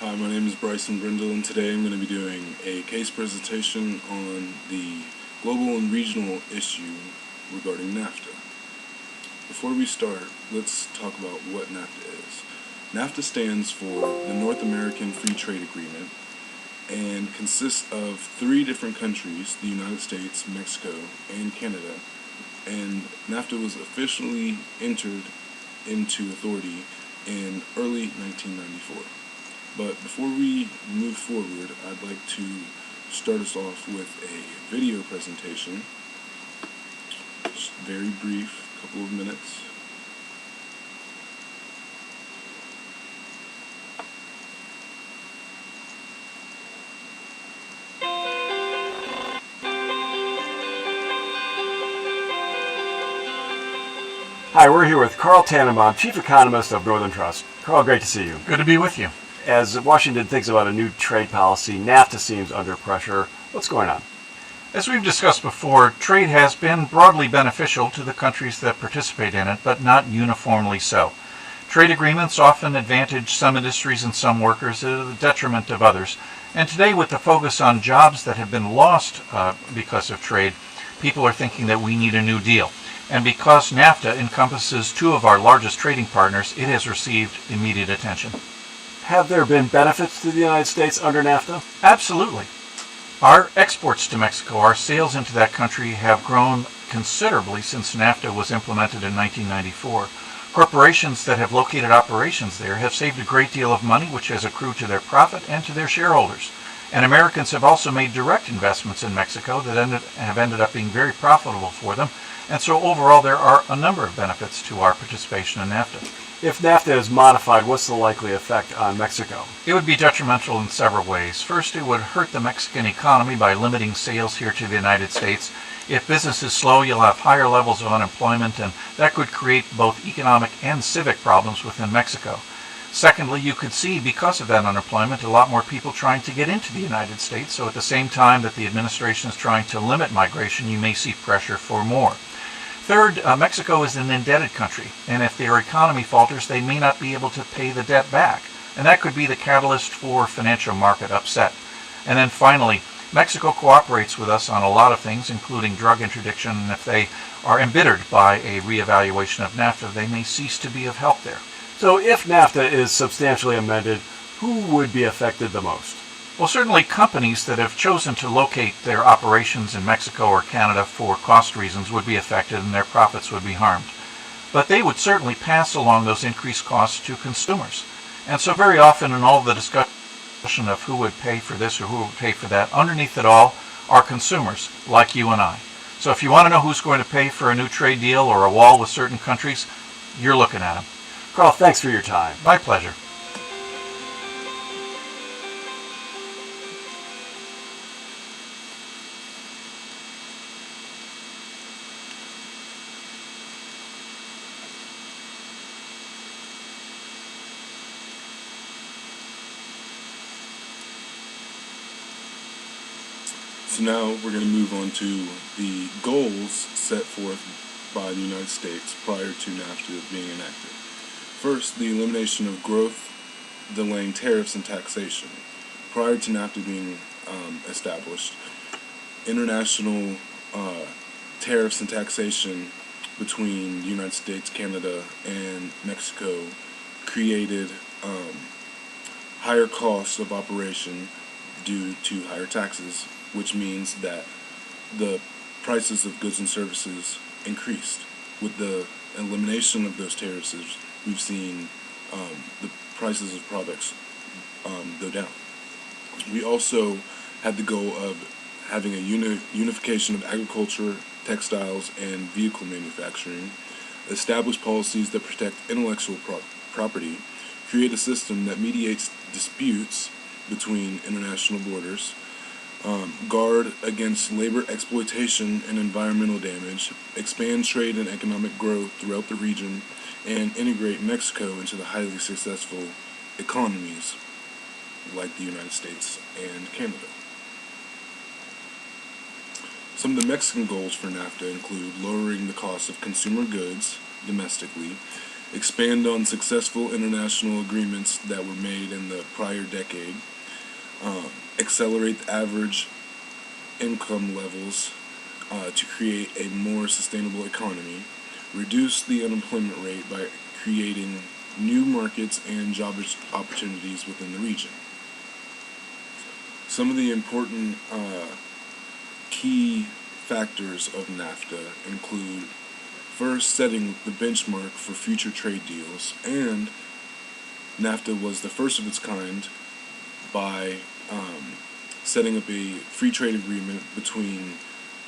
Hi, my name is Bryson Brindle, and today I'm going to be doing a case presentation on the global and regional issue regarding NAFTA. Before we start, let's talk about what NAFTA is. NAFTA stands for the North American Free Trade Agreement and consists of 3 different countries, the United States, Mexico, and Canada. And NAFTA was officially entered into authority in early 1994. But before we move forward, I'd like to start us off with a video presentation. Just very brief, couple of minutes. Hi, we're here with Carl Tannenbaum, Chief Economist of Northern Trust. Carl, great to see you. Good to be with you. As Washington thinks about a new trade policy, NAFTA seems under pressure. What's going on? As we've discussed before, trade has been broadly beneficial to the countries that participate in it, but not uniformly so. Trade agreements often advantage some industries and some workers at the detriment of others. And today, with the focus on jobs that have been lost because of trade, people are thinking that we need a new deal. And because NAFTA encompasses 2 of our largest trading partners, it has received immediate attention. Have there been benefits to the United States under NAFTA? Absolutely. Our exports to Mexico, our sales into that country, have grown considerably since NAFTA was implemented in 1994. Corporations that have located operations there have saved a great deal of money, which has accrued to their profit and to their shareholders. And Americans have also made direct investments in Mexico that have ended up being very profitable for them. And so overall, there are a number of benefits to our participation in NAFTA. If NAFTA is modified, what's the likely effect on Mexico? It would be detrimental in several ways. First, it would hurt the Mexican economy by limiting sales here to the United States. If business is slow, you'll have higher levels of unemployment, and that could create both economic and civic problems within Mexico. Secondly, you could see, because of that unemployment, a lot more people trying to get into the United States. So at the same time that the administration is trying to limit migration, you may see pressure for more. Third, Mexico is an indebted country, and if their economy falters, they may not be able to pay the debt back. And that could be the catalyst for financial market upset. And then finally, Mexico cooperates with us on a lot of things, including drug interdiction, and if they are embittered by a reevaluation of NAFTA, they may cease to be of help there. So if NAFTA is substantially amended, who would be affected the most? Well, certainly companies that have chosen to locate their operations in Mexico or Canada for cost reasons would be affected and their profits would be harmed. But they would certainly pass along those increased costs to consumers. And so very often in all the discussion of who would pay for this or who would pay for that, underneath it all are consumers like you and I. So if you want to know who's going to pay for a new trade deal or a wall with certain countries, you're looking at them. Carl, thanks for your time. My pleasure. So now we're going to move on to the goals set forth by the United States prior to NAFTA being enacted. First, the elimination of growth, delaying tariffs and taxation. Prior to NAFTA being established, international tariffs and taxation between the United States, Canada, and Mexico created higher costs of operation due to higher taxes, which means that the prices of goods and services increased. With the elimination of those tariffs, we've seen the prices of products go down. We also had the goal of having a unification of agriculture, textiles, and vehicle manufacturing, establish policies that protect intellectual property, create a system that mediates disputes between international borders, guard against labor exploitation and environmental damage, expand trade and economic growth throughout the region, and integrate Mexico into the highly successful economies like the United States and Canada. Some of the Mexican goals for NAFTA include lowering the cost of consumer goods domestically, expand on successful international agreements that were made in the prior decade, accelerate the average income levels to create a more sustainable economy, reduce the unemployment rate by creating new markets and job opportunities within the region. Some of the important key factors of NAFTA include, first, setting the benchmark for future trade deals, and NAFTA was the first of its kind by setting up a free trade agreement between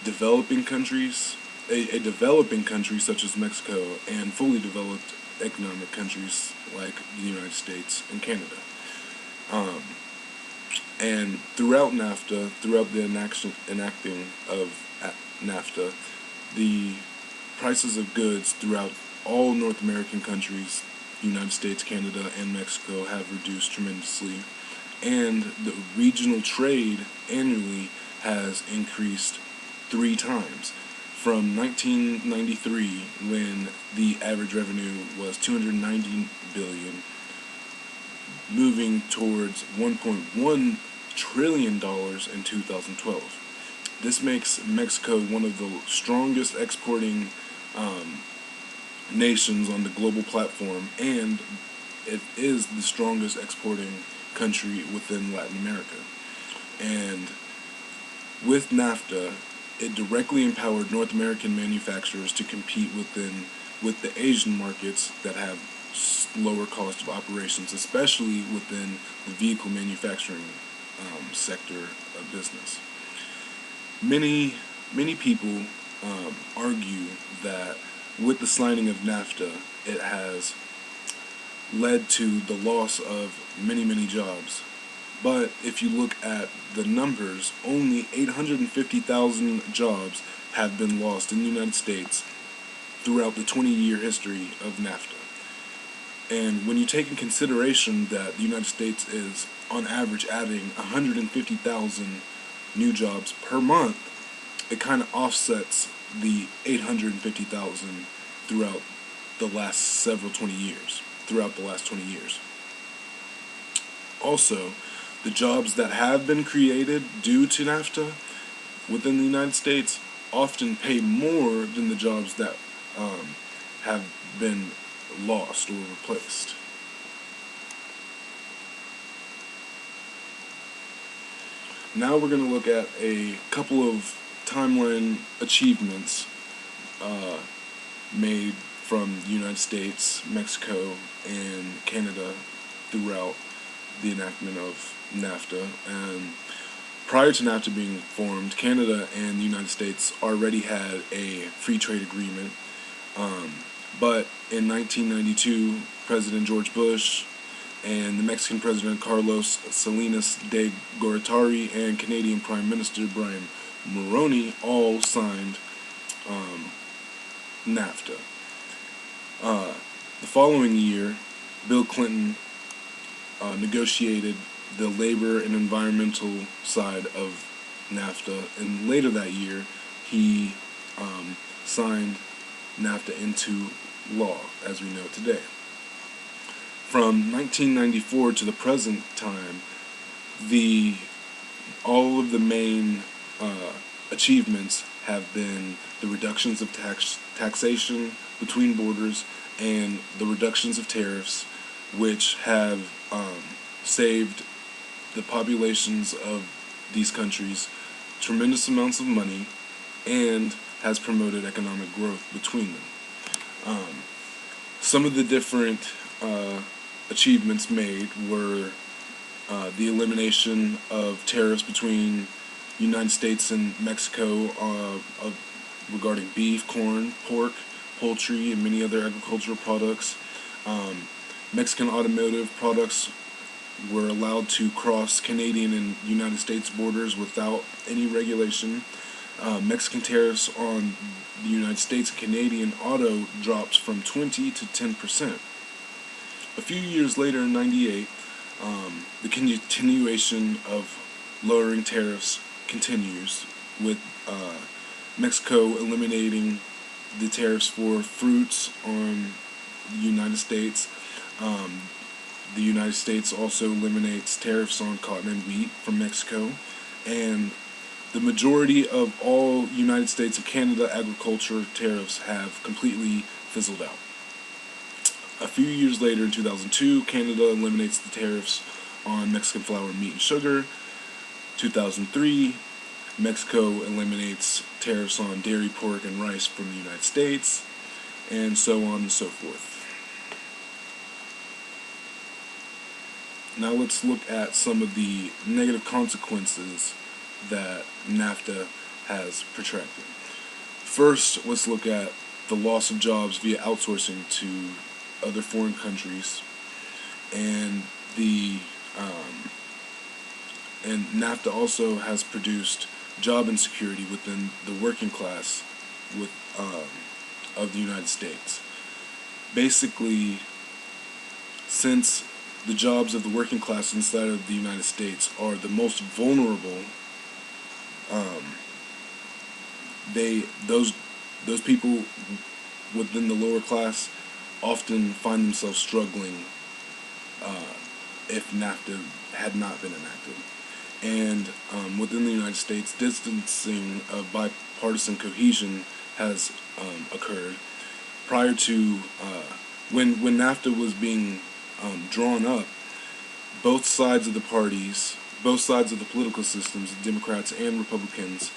developing countries, a developing country such as Mexico, and fully developed economic countries like the United States and Canada. And throughout NAFTA, throughout the enacting of NAFTA, the prices of goods throughout all North American countries, United States, Canada, and Mexico, have reduced tremendously, and the regional trade annually has increased 3 times. From 1993, when the average revenue was $290 billion, moving towards $1.1 trillion in 2012. This makes Mexico one of the strongest exporting nations on the global platform, and it is the strongest exporting country within Latin America. And with NAFTA, it directly empowered North American manufacturers to compete with the Asian markets that have lower cost of operations, especially within the vehicle manufacturing sector of business. Many people argue that with the signing of NAFTA, it has led to the loss of many jobs. But if you look at the numbers, only 850,000 jobs have been lost in the United States throughout the 20-year history of NAFTA. And when you take in consideration that the United States is, on average, adding 150,000 new jobs per month, it kind of offsets the 850,000 throughout the last 20 years. Also, the jobs that have been created due to NAFTA within the United States often pay more than the jobs that have been lost or replaced. Now we're going to look at a couple of timeline achievements made from the United States, Mexico, and Canada throughout the enactment of NAFTA. And prior to NAFTA being formed, Canada and the United States already had a free trade agreement. But in 1992, President George Bush and the Mexican President Carlos Salinas de Gortari and Canadian Prime Minister Brian Mulroney all signed NAFTA. The following year, Bill Clinton negotiated the labor and environmental side of NAFTA, and later that year, he signed NAFTA into law as we know it today. From 1994 to the present time, all of the main achievements have been the reductions of taxation between borders and the reductions of tariffs, which have saved the populations of these countries tremendous amounts of money and has promoted economic growth between them. Some of the different achievements made were the elimination of tariffs between the United States and Mexico regarding beef, corn, pork, poultry, and many other agricultural products. Mexican automotive products were allowed to cross Canadian and United States borders without any regulation. Mexican tariffs on the United States and Canadian auto dropped from 20 to 10%. A few years later, in 98, the continuation of lowering tariffs continues, with Mexico eliminating the tariffs for fruits on the United States. Um, the United States also eliminates tariffs on cotton and wheat from Mexico, and the majority of all United States and Canada agriculture tariffs have completely fizzled out. A few years later, in 2002, Canada eliminates the tariffs on Mexican flour, meat, and sugar. 2003, Mexico eliminates tariffs on dairy, pork, and rice from the United States, and so on and so forth. Now let's look at some of the negative consequences that NAFTA has protracted. First, let's look at the loss of jobs via outsourcing to other foreign countries, and and NAFTA also has produced job insecurity within the working class of the United States. Basically, since the jobs of the working class inside of the United States are the most vulnerable, those people within the lower class often find themselves struggling if NAFTA had not been enacted. And within the United States, distancing of bipartisan cohesion has occurred. Prior to when NAFTA was being drawn up, both sides of the parties, both sides of the political systems, Democrats and Republicans,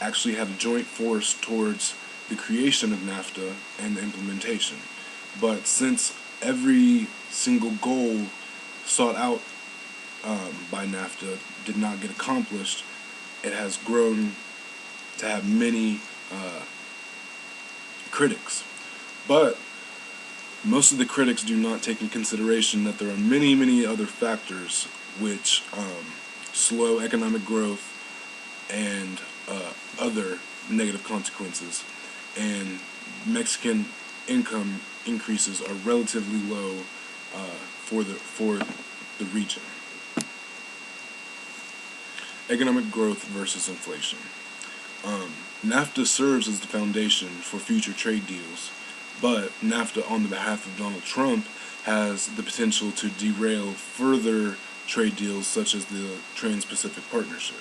actually had a joint force towards the creation of NAFTA and the implementation. But since every single goal sought out by NAFTA did not get accomplished, it has grown to have many critics. But most of the critics do not take into consideration that there are many, many other factors which slow economic growth and other negative consequences. And Mexican income increases are relatively low for the region. Economic growth versus inflation. NAFTA serves as the foundation for future trade deals, but NAFTA, on the behalf of Donald Trump, has the potential to derail further trade deals such as the Trans-Pacific Partnership.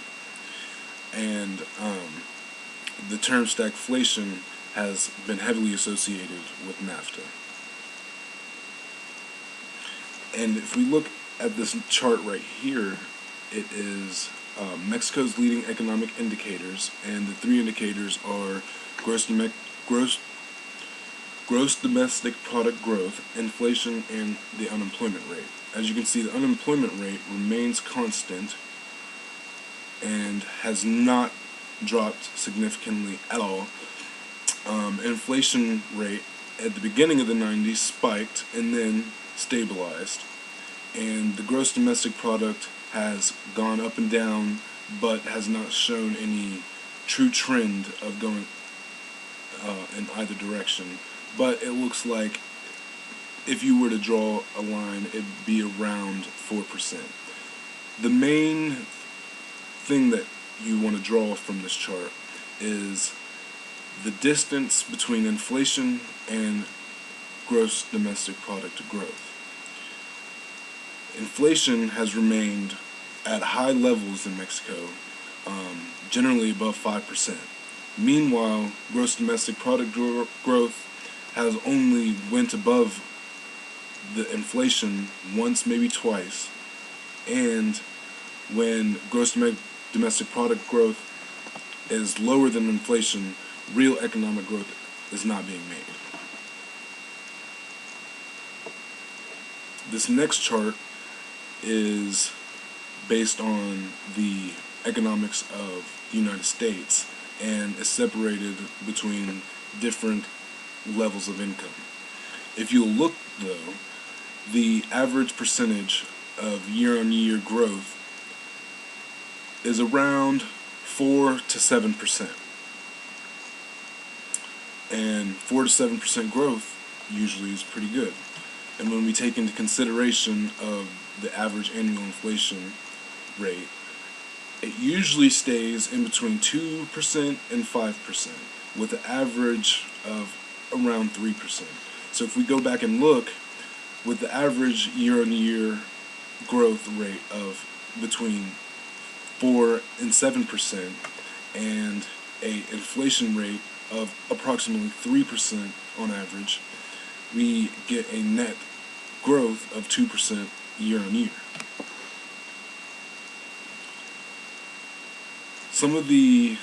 And the term stagflation has been heavily associated with NAFTA. And if we look at this chart right here, it is Mexico's leading economic indicators, and the three indicators are gross domestic product growth, inflation, and the unemployment rate. As you can see, the unemployment rate remains constant and has not dropped significantly at all. Inflation rate at the beginning of the 90s spiked and then stabilized, and the gross domestic product has gone up and down, but has not shown any true trend of going in either direction. But it looks like if you were to draw a line, it'd be around 4%. The main thing that you want to draw from this chart is the distance between inflation and gross domestic product growth. Inflation has remained at high levels in Mexico, generally above 5%. Meanwhile, gross domestic product growth has only went above the inflation once, maybe twice, and when gross domestic product growth is lower than inflation, real economic growth is not being made. This next chart is based on the economics of the United States and is separated between different levels of income. If you look, though, the average percentage of year-on-year growth is around 4 to 7%. And 4 to 7% growth usually is pretty good. And when we take into consideration of the average annual inflation rate, it usually stays in between 2% and 5%, with an average of around 3%. So if we go back and look, with the average year-on-year growth rate of between 4 and 7%, and a inflation rate of approximately 3% on average, we get a net growth of 2% year-on-year. Some of the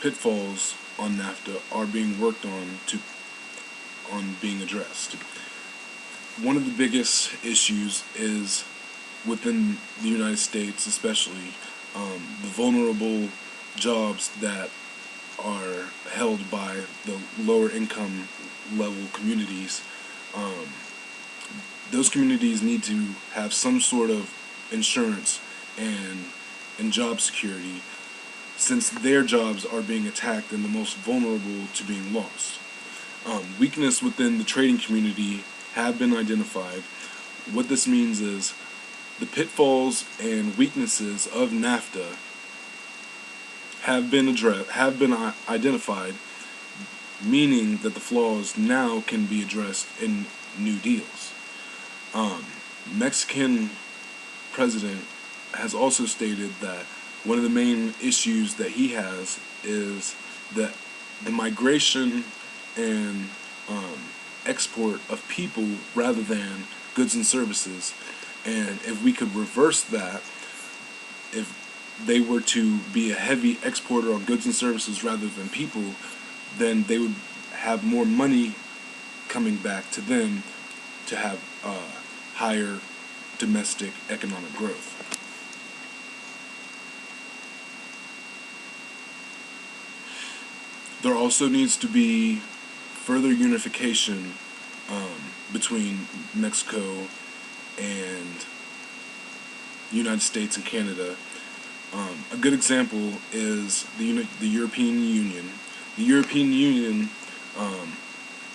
pitfalls on NAFTA are being worked on being addressed. One of the biggest issues is within the United States, especially the vulnerable jobs that are held by the lower income level communities. Those communities need to have some sort of insurance and job security, since their jobs are being attacked and the most vulnerable to being lost. Weakness within the trading community have been identified. What this means is the pitfalls and weaknesses of NAFTA have been identified, meaning that the flaws now can be addressed in new deals. Mexican president has also stated that one of the main issues that he has is that the migration and export of people rather than goods and services. And if we could reverse that, if they were to be a heavy exporter on goods and services rather than people, then they would have more money coming back to them to have higher domestic economic growth. There also needs to be further unification between Mexico and the United States and Canada. A good example is the European Union. The European Union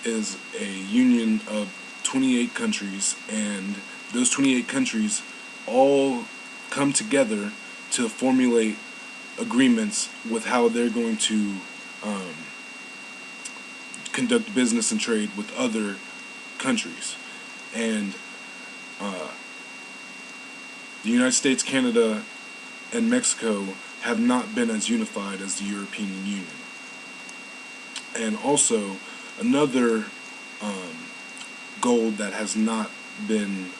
is a union of 28 countries, and those 28 countries all come together to formulate agreements with how they're going to conduct business and trade with other countries. And the United States, Canada, and Mexico have not been as unified as the European Union. And also, another goal that has not been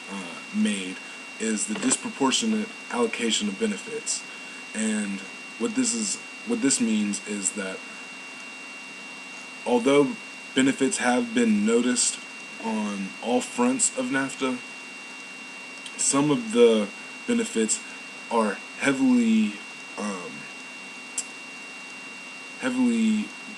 made is the disproportionate allocation of benefits. And what this means is that although benefits have been noticed on all fronts of NAFTA, some of the benefits are heavily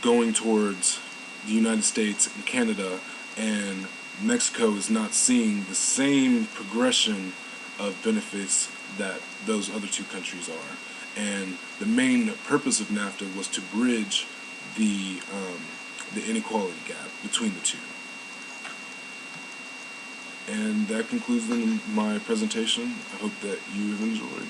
going towards the United States and Canada, and Mexico is not seeing the same progression of benefits that those other two countries are. And the main purpose of NAFTA was to bridge the inequality gap between the two. And that concludes my presentation. I hope that you have enjoyed.